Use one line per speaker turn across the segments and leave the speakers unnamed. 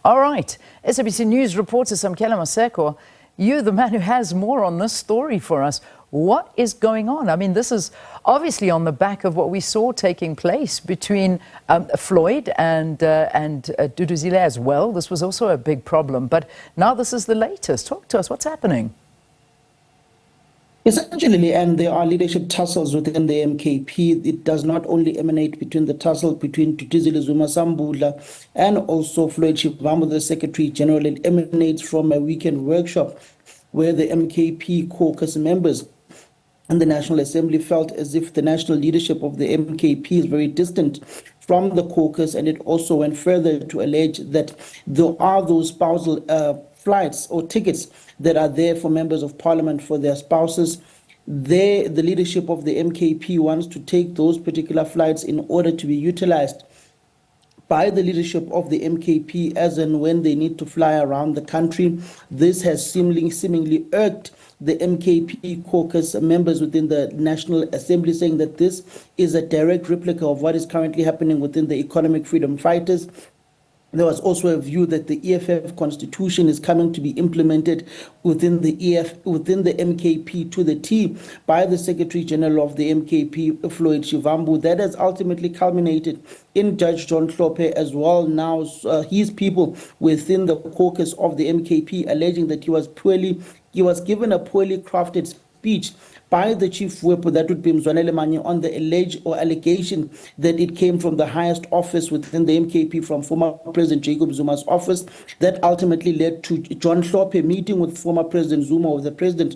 All right. SABC News reporter uMkhonto Maseko, you're the man who has more on this story for us. What is going on? I mean, this is obviously on the back of what we saw taking place between Floyd and Duduzile as well. This was also a big problem. But now this is the latest. Talk to us. What's happening?
Essentially, and there are leadership tussles within the MKP. It does not only emanate between the tussle between Duduzile Sambula and also Floyd Shivambu, the Secretary General. It emanates from a weekend workshop where the MKP caucus members and the National Assembly felt as if the national leadership of the MKP is very distant from the caucus, and it also went further to allege that there are those spousal flights or tickets that are there for members of parliament for their spouses. The leadership of the MKP wants to take those particular flights in order to be utilized by the leadership of the MKP as and when they need to fly around the country. This has seemingly irked the MKP caucus members within the National Assembly, saying that this is a direct replica of what is currently happening within the economic freedom fighters. There was also a view that the EFF constitution is coming to be implemented within the MKP to the T by the Secretary General of the MKP, Floyd Shivambu. That has ultimately culminated in Judge John Hlophe as well. Now, his people within the caucus of the MKP alleging that he was given a poorly crafted speech by the chief whip, that would be Mzwanele Manyi, on the allegation that it came from the highest office within the MKP, from former President Jacob Zuma's office. That ultimately led to John Hlophe meeting with former President Zuma, with the president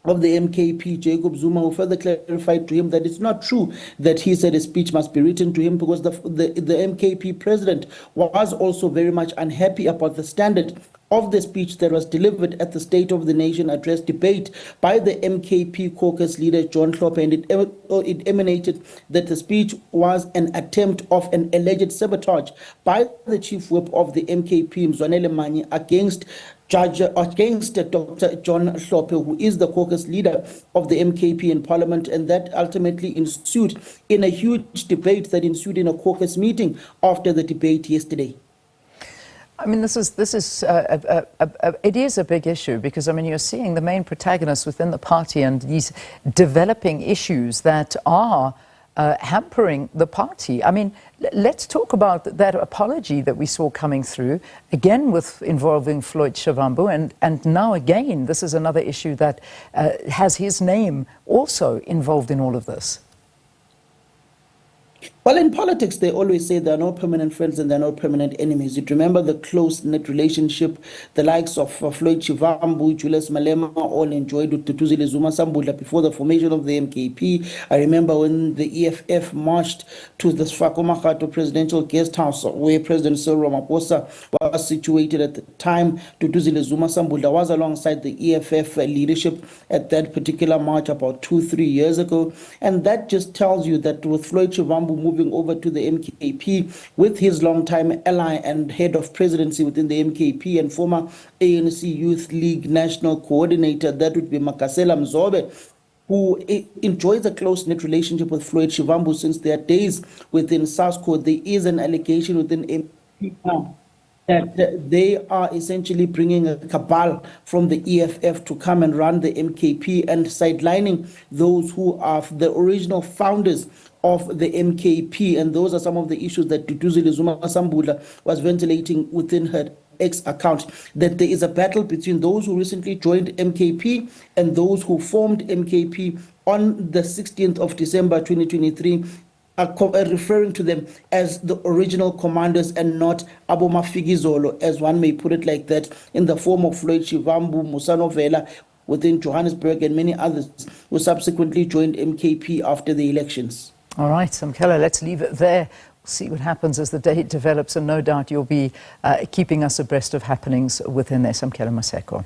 of the MKP, Jacob Zuma, who further clarified to him that it's not true that he said a speech must be written to him, because the MKP president was also very much unhappy about the standard of the speech that was delivered at the State of the Nation address debate by the MKP caucus leader John Hlophe, and it emanated that the speech was an attempt of an alleged sabotage by the chief whip of the MKP, Mzwanele Manyi, against Dr John Hlophe, who is the caucus leader of the MKP in Parliament, and that ultimately ensued in a huge debate that ensued in a caucus meeting after the debate yesterday.
I mean, it is a big issue, because, I mean, you're seeing the main protagonists within the party and these developing issues that are hampering the party. I mean, let's talk about that apology that we saw coming through, again involving Floyd Shivambu, and now again, this is another issue that has his name also involved in all of this.
Well, in politics, they always say there are no permanent friends and there are no permanent enemies. You remember the close-knit relationship the likes of Floyd Shivambu, Julius Malema all enjoyed with Duduzile Sambula before the formation of the MKP. I remember when the EFF marched to the uMkhonto presidential guest house where President Cyril Ramaphosa was situated at the time. Duduzile Sambula was alongside the EFF leadership at that particular march about 2-3 years ago. And that just tells you that with Floyd Shivambu moving over to the MKP with his longtime ally and head of presidency within the MKP and former ANC Youth League national coordinator, that would be Makasela Mzobe, who enjoys a close-knit relationship with Floyd Shivambu since their days within SASCO. There is an allegation within MKP now that they are essentially bringing a cabal from the EFF to come and run the MKP and sidelining those who are the original founders of the MKP. And those are some of the issues that Duduzile Sambula was ventilating within her X account, that there is a battle between those who recently joined MKP and those who formed MKP on the 16th of December 2023, referring to them as the original commanders and not Abomafigizolo, as one may put it like that, in the form of Floyd Shivambu, Musanovela within Johannesburg, and many others who subsequently joined MKP after the elections.
All right, uMkhonto, let's leave it there. We'll see what happens as the day develops, and no doubt you'll be keeping us abreast of happenings within this. uMkhonto Maseko.